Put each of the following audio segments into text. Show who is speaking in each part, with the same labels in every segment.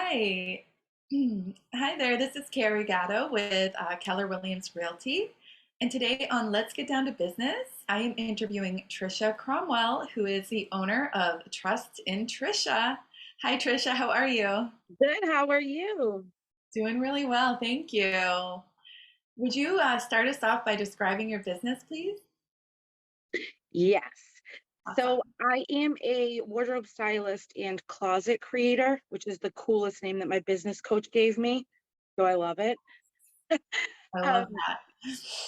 Speaker 1: Hi. Hi there. This is Carrie Gatto with Keller Williams Realty. And today on Let's Get Down to Business, I am interviewing Tricia Cromwell, who is the owner of Trust in Tricia. Hi, Tricia. How are you?
Speaker 2: Good. How are you?
Speaker 1: Doing really well. Thank you. Would you start us off by describing your business, please?
Speaker 2: Yes. So
Speaker 1: Awesome.
Speaker 2: I am a wardrobe stylist and closet creator, which is the coolest name that my business coach gave me. So I love it.
Speaker 1: I love
Speaker 2: Um,
Speaker 1: that.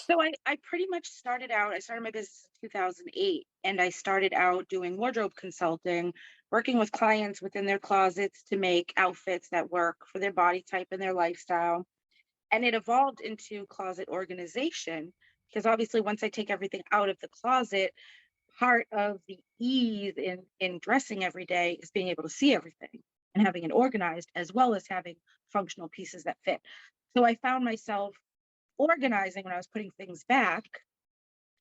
Speaker 2: so I pretty much I started my business in 2008, and I started out doing wardrobe consulting, working with clients within their closets to make outfits that work for their body type and their lifestyle. And it evolved into closet organization because obviously once I take everything out of the closet, part of the ease in dressing every day is being able to see everything and having it organized as well as having functional pieces that fit. So I found myself organizing when I was putting things back,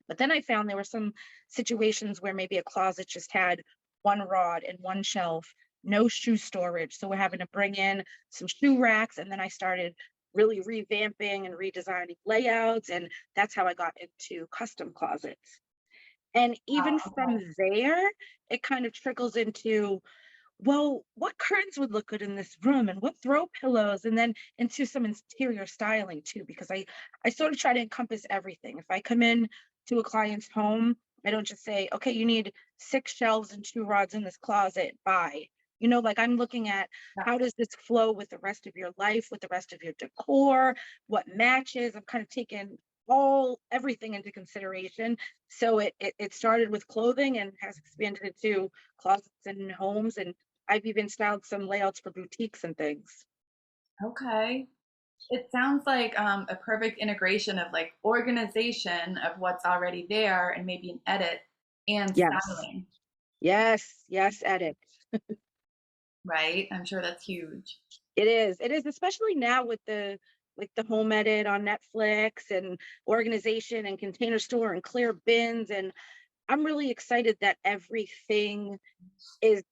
Speaker 2: but then I found there were some situations where maybe a closet just had one rod and one shelf, no shoe storage. So we're having to bring in some shoe racks. And then I started really revamping and redesigning layouts. And that's how I got into custom closets. And even from
Speaker 1: Okay.
Speaker 2: there, it kind of trickles into, well, what curtains would look good in this room and what throw pillows, and then into some interior styling too, because I sort of try to encompass everything. If I come in to a client's home, I don't just say, okay, you need six shelves and two rods in this closet, bye. Like I'm looking at
Speaker 1: Yeah.
Speaker 2: how does this flow with the rest of your life, with the rest of your decor, what matches. I'm kind of taking everything into consideration. So it started with clothing and has expanded into closets and homes, and I've even styled some layouts for boutiques and things.
Speaker 1: Okay. It sounds like a perfect integration of like organization of what's already there and maybe an edit and
Speaker 2: Yes,
Speaker 1: styling,
Speaker 2: yes, edit.
Speaker 1: right? I'm sure that's huge.
Speaker 2: It is, especially now with the home edit on Netflix and organization and container store and clear bins. And I'm really excited that everything is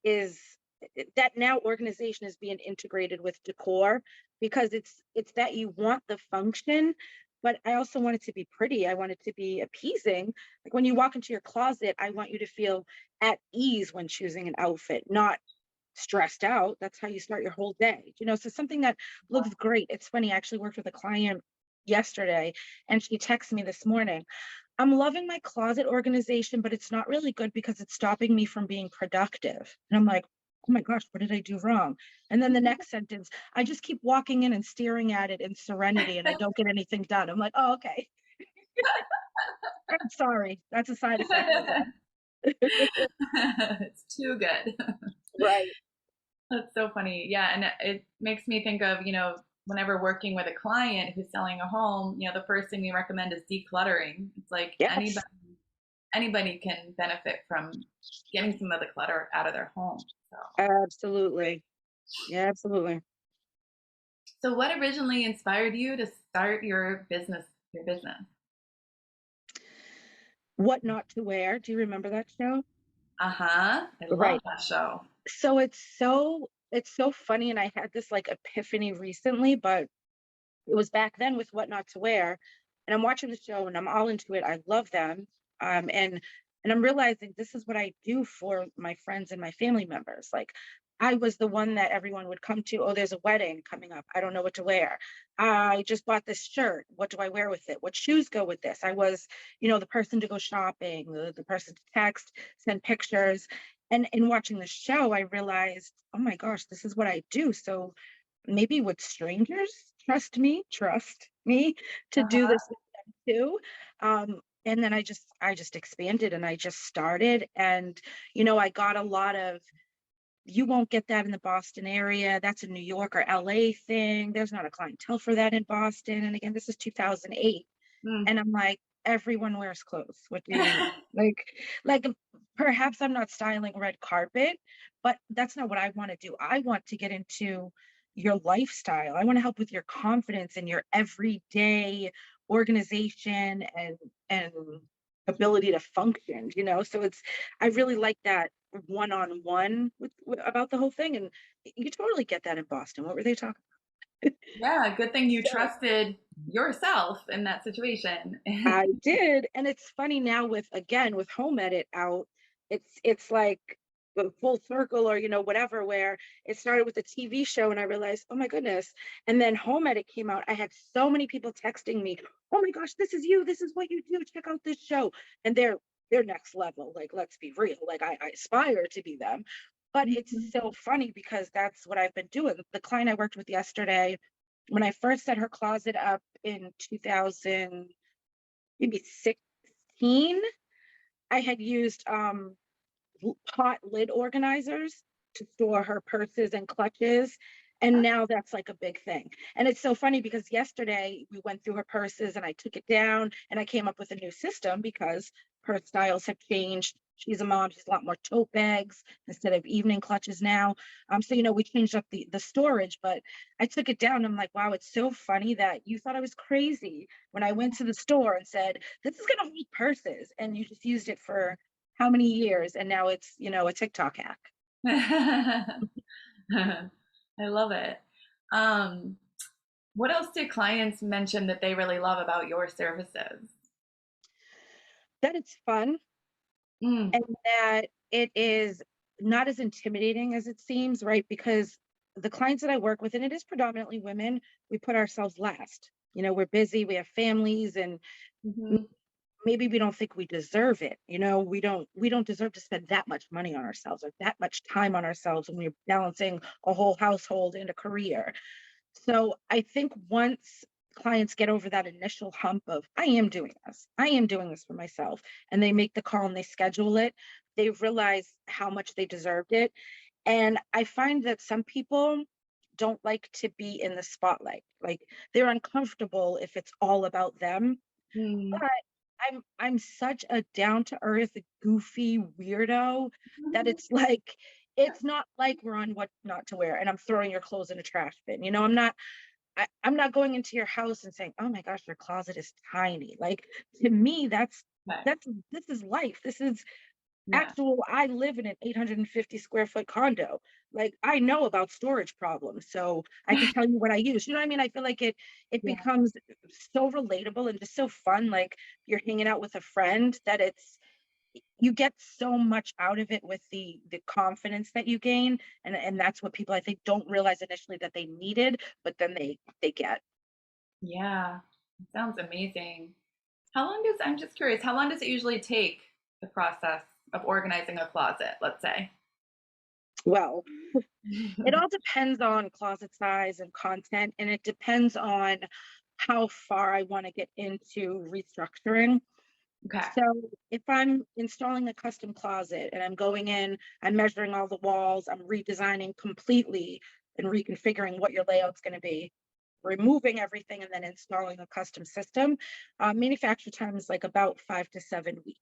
Speaker 2: that now organization is being integrated with decor, because it's that you want the function, but I also want it to be pretty. I want it to be appeasing. Like when you walk into your closet, I want you to feel at ease when choosing an outfit, not stressed out. That's how you start your whole day. So something that looks great. It's funny, I actually worked with a client yesterday, and she texted me this morning, I'm loving my closet organization, but it's not really good because it's stopping me from being productive. And I'm like, oh my gosh, what did I do wrong? And then the next sentence, I just keep walking in and staring at it in serenity and I don't get anything done. I'm like, oh, okay. I'm sorry. That's a side effect, I guess.
Speaker 1: It's too good.
Speaker 2: Right.
Speaker 1: That's so funny. Yeah, and it makes me think of, whenever working with a client who's selling a home, the first thing we recommend is decluttering. It's like
Speaker 2: Yes,
Speaker 1: anybody can benefit from getting some of the clutter out of their home.
Speaker 2: absolutely. Yeah, absolutely.
Speaker 1: So what originally inspired you to start your business?
Speaker 2: What not to wear. Do you remember that show?
Speaker 1: Uh-huh. I love
Speaker 2: Right.
Speaker 1: that show.
Speaker 2: So it's so funny. And I had this like epiphany recently, but it was back then with What Not to Wear. And I'm watching the show and I'm all into it. I love them. And I'm realizing this is what I do for my friends and my family members. Like I was the one that everyone would come to. Oh, there's a wedding coming up. I don't know what to wear. I just bought this shirt. What do I wear with it? What shoes go with this? I was, the person to go shopping, the person to text, send pictures. And in watching the show, I realized, oh my gosh, this is what I do. So maybe with strangers, trust me to do
Speaker 1: Uh-huh.
Speaker 2: this with them too. And then I just expanded and I just started. And I got a lot of, you won't get that in the Boston area. That's a New York or LA thing. There's not a clientele for that in Boston. And again, this is 2008.
Speaker 1: Mm.
Speaker 2: And I'm like, everyone wears clothes. What do you mean? Like perhaps I'm not styling red carpet, but that's not what I want to do. I want to get into your lifestyle. I want to help with your confidence and your everyday organization and ability to function. So I really like one-on-one with about the whole thing, and you totally get that in Boston. What were they talking?
Speaker 1: Yeah, good thing you
Speaker 2: So
Speaker 1: trusted yourself in that situation.
Speaker 2: I did, and it's funny now with again with home edit out, it's like a full circle or whatever where it started with a TV show and I realized, oh my goodness. And then home edit came out. I had so many people texting me, oh my gosh, this is you, this is what you do, check out this show. And they're next level. Like, let's be real. Like I aspire to be them. But it's
Speaker 1: Mhm.
Speaker 2: so funny because that's what I've been doing. The client I worked with yesterday, when I first set her closet up in 2000, maybe 16, I had used pot lid organizers to store her purses and clutches. And now that's like a big thing. And it's so funny because yesterday we went through her purses and I took it down and I came up with a new system because her styles have changed. She's a mom, she's a lot more tote bags instead of evening clutches now. So we changed up the storage, but I took it down. And I'm like, wow, it's so funny that you thought I was crazy when I went to the store and said, this is gonna hold purses, and you just used it for how many years, and now it's a TikTok hack.
Speaker 1: I love it. Um, what else do clients mention that they really love about your services?
Speaker 2: That it's fun
Speaker 1: Mm,
Speaker 2: and that it is not as intimidating as it seems, right? Because the clients that I work with, and it is predominantly women, we put ourselves last. We're busy, we have families, and
Speaker 1: mhm.
Speaker 2: maybe we don't think we deserve it. We don't deserve to spend that much money on ourselves or that much time on ourselves when we're balancing a whole household and a career. So I think once clients get over that initial hump of, I am doing this for myself, and they make the call and they schedule it, they realize how much they deserved it. And I find that some people don't like to be in the spotlight. Like they're uncomfortable if it's all about them.
Speaker 1: Mm.
Speaker 2: But I'm such a down to earth, goofy weirdo that it's like it's not like we're on what not to wear and I'm throwing your clothes in a trash bin. I'm not going into your house and saying, "Oh my gosh, your closet is tiny." Like to me,
Speaker 1: Okay.
Speaker 2: that's this is life. This is
Speaker 1: Yeah.
Speaker 2: actual. I live in an 850 square foot condo. Like I know about storage problems, so I can tell you what I use. You know what I mean? I feel like it
Speaker 1: Yeah.
Speaker 2: becomes so relatable and just so fun. Like you're hanging out with a friend that you get so much out of it with the confidence that you gain, and that's what people I think don't realize initially that they needed, but then they get.
Speaker 1: Yeah. It sounds amazing. I'm just curious, how long does it usually take the process of organizing a closet, let's say?
Speaker 2: Well, it all depends on closet size and content, and it depends on how far I want to get into restructuring.
Speaker 1: Okay.
Speaker 2: So if I'm installing a custom closet and I'm going in, I'm measuring all the walls, I'm redesigning completely and reconfiguring what your layout's going to be, removing everything and then installing a custom system, manufacture time is like about 5 to 7 weeks.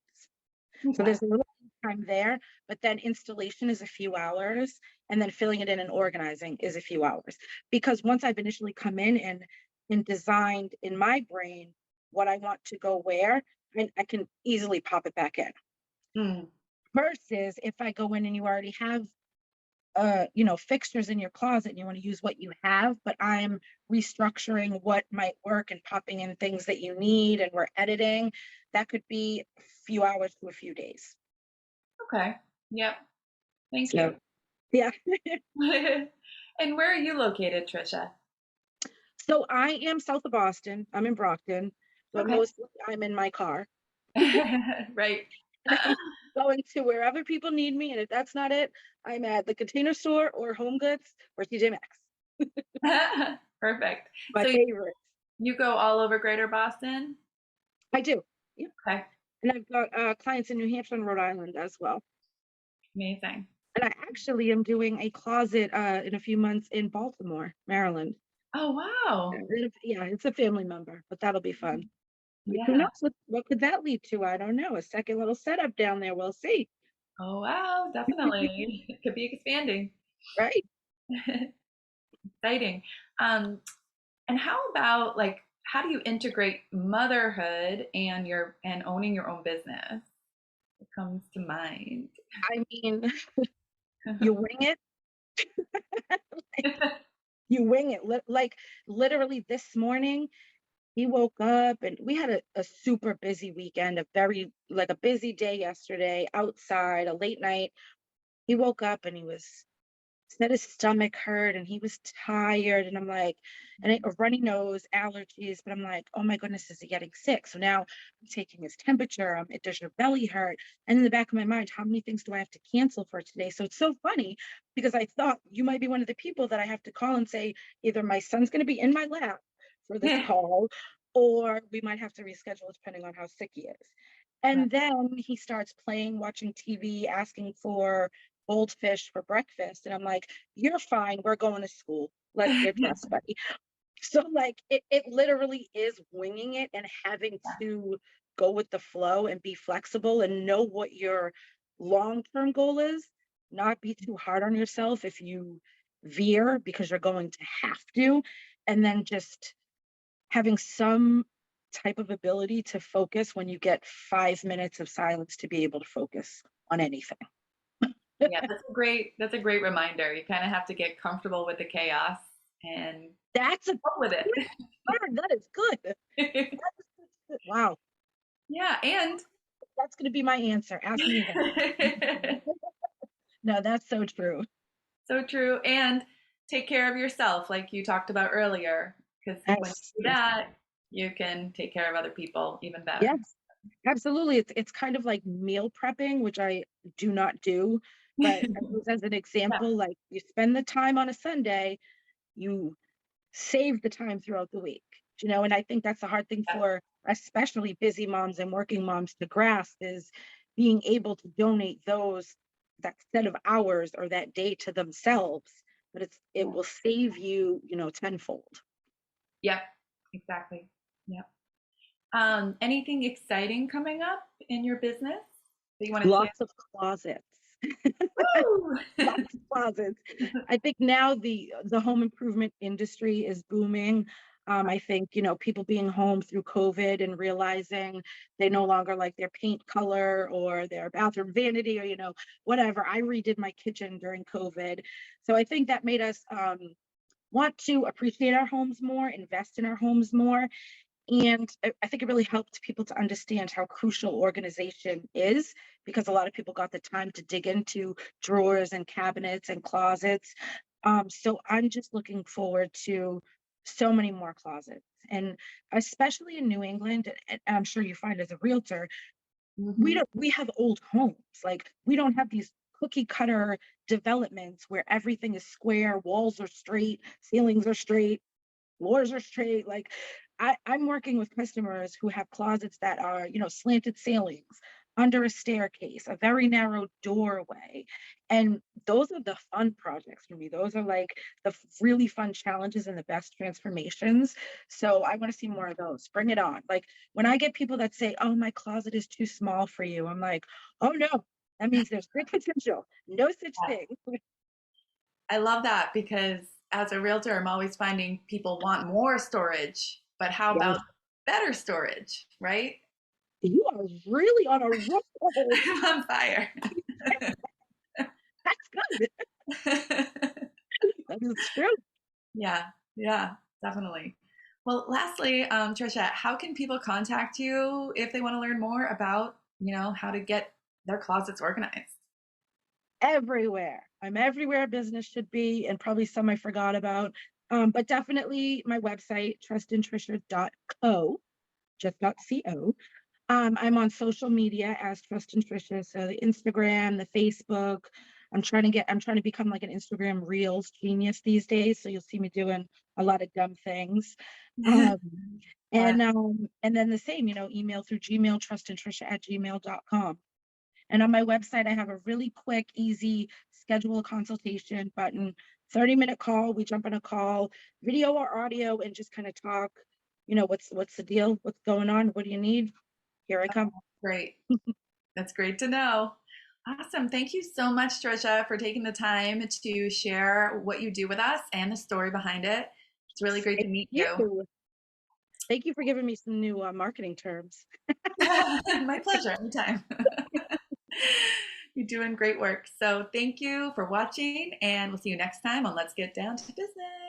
Speaker 2: So
Speaker 1: Okay.
Speaker 2: there's a little time there, but then installation is a few hours, and then filling it in and organizing is a few hours. Because once I've initially come in and designed in my brain what I want to go where, I can easily pop it back in.
Speaker 1: Mm.
Speaker 2: Versus if I go in and you already have fixtures in your closet and you want to use what you have, but I'm restructuring what might work and popping in things that you need and we're editing, that could be a few hours to a few days.
Speaker 1: Okay. Yep. Thank you.
Speaker 2: So yeah.
Speaker 1: And where are you located, Trisha?
Speaker 2: So I am south of Boston. I'm in Brockton, but
Speaker 1: Okay.
Speaker 2: mostly I'm in my car
Speaker 1: Right.
Speaker 2: and I'm going to wherever people need me. And if that's not it, I'm at the Container Store or Home Goods or TJ Maxx.
Speaker 1: Perfect.
Speaker 2: My
Speaker 1: So
Speaker 2: favorite.
Speaker 1: you go all over Greater Boston?
Speaker 2: I do. Yeah.
Speaker 1: Okay.
Speaker 2: And I've got clients in New Hampshire and Rhode Island as well.
Speaker 1: Amazing.
Speaker 2: And I actually am doing a closet in a few months in Baltimore, Maryland.
Speaker 1: Oh, wow.
Speaker 2: Yeah, it's a family member, but that'll be fun. Like, who
Speaker 1: Yeah.
Speaker 2: knows what could that lead to? I don't know. A second little setup down there. We'll see.
Speaker 1: Oh, wow. Definitely. It could be expanding.
Speaker 2: Right.
Speaker 1: Exciting. Um, and how about like how do you integrate motherhood and owning your own business? that comes to mind?
Speaker 2: I mean, you wing it. You wing it. Like literally this morning, he woke up and we had a super busy weekend, a very like a busy day yesterday outside, a late night. He woke up and he was said his stomach hurt and he was tired. And I'm like, a runny nose, allergies. But I'm like, oh my goodness, is he getting sick? So now I'm taking his temperature. Does your belly hurt? And in the back of my mind, how many things do I have to cancel for today? So it's so funny because I thought you might be one of the people that I have to call and say, either my son's going to be in my lap for this
Speaker 1: Yeah.
Speaker 2: call, or we might have to reschedule depending on how sick he is.
Speaker 1: Right.
Speaker 2: And then he starts playing, watching TV, asking for goldfish for breakfast. And I'm like, you're fine. We're going to school. Let's get dressed, buddy. So like it literally is winging it and having to go with the flow and be flexible and know what your long-term goal is, not be too hard on yourself if you veer because you're going to have to, and then just having some type of ability to focus when you get 5 minutes of silence to be able to focus on anything.
Speaker 1: Yeah, that's a great reminder. You kind of have to get comfortable with the chaos and
Speaker 2: That's a
Speaker 1: roll with it.
Speaker 2: good word. That is good. That is good. Wow.
Speaker 1: Yeah, and
Speaker 2: That's going to be my answer. Ask me again. No, that's so true.
Speaker 1: so true. And take care of yourself, like you talked about earlier, because when
Speaker 2: Yes.
Speaker 1: you do
Speaker 2: Yes.
Speaker 1: that, you can take care of other people even better.
Speaker 2: Yes. Absolutely. It's kind of like meal prepping, which I do not do. But I use as an
Speaker 1: Yeah,
Speaker 2: example, like you spend the time on a Sunday, you save the time throughout the week. And I think that's a hard thing
Speaker 1: yeah,
Speaker 2: for especially busy moms and working moms to grasp is being able to donate that set of hours or that day to themselves, but it
Speaker 1: yeah.
Speaker 2: will save you, tenfold.
Speaker 1: Yep, exactly. Yep. Anything exciting coming up in your business that you want to share?
Speaker 2: Lots of closets.
Speaker 1: Woo!
Speaker 2: Lots of closets. I think now the home improvement industry is booming. I think, people being home through COVID and realizing they no longer like their paint color or their bathroom vanity or, whatever. I redid my kitchen during COVID. So I think that made us want to appreciate our homes more, invest in our homes more. And I think it really helped people to understand how crucial organization is because a lot of people got the time to dig into drawers and cabinets and closets. So I'm just looking forward to so many more closets. And especially in New England, and I'm sure you find as a realtor,
Speaker 1: Hmm.
Speaker 2: we have old homes. Like we don't have these cookie cutter developments where everything is square, walls are straight, ceilings are straight, floors are straight. Like I'm working with customers who have closets that are, slanted ceilings, under a staircase, a very narrow doorway. And those are the fun projects for me. Those are like really fun challenges and the best transformations. So I want to see more of those. Bring it on. Like when I get people that say, oh, my closet is too small for you, I'm like, oh no, that means there's big potential. No such thing.
Speaker 1: I love that because as a realtor, I'm always finding people want more storage, but how
Speaker 2: Yes,
Speaker 1: about better storage, right?
Speaker 2: you are really on a roll.
Speaker 1: I'm on fire.
Speaker 2: That's good. That is true.
Speaker 1: Yeah, yeah, definitely. Well, lastly, Tricia, how can people contact you if they want to learn more about, how to get their closets organized?
Speaker 2: Everywhere. I'm everywhere business should be, and probably some I forgot about. But definitely my website, trustandtricia.co, just .co. I'm on social media as Trust and Tricia, so the Instagram, the Facebook. I'm trying to become like an Instagram Reels genius these days. So you'll see me doing a lot of dumb things. Um,
Speaker 1: Fun.
Speaker 2: and then the same, email through Gmail, trustandtricia@gmail.com. And on my website, I have a really quick, easy schedule a consultation button, 30-minute call. We jump on a call, video or audio, and just kind of talk, what's the deal? What's going on? What do you need? Here I come.
Speaker 1: Great. That's great to know. Awesome. Thank you so much, Tricia, for taking the time to share what you do with us and the story behind it. It's really great to
Speaker 2: Thank
Speaker 1: meet you.
Speaker 2: you. Thank you for giving me some new marketing terms.
Speaker 1: My pleasure. Anytime. You're doing great work. So thank you for watching, and we'll see you next time on Let's Get Down to Business.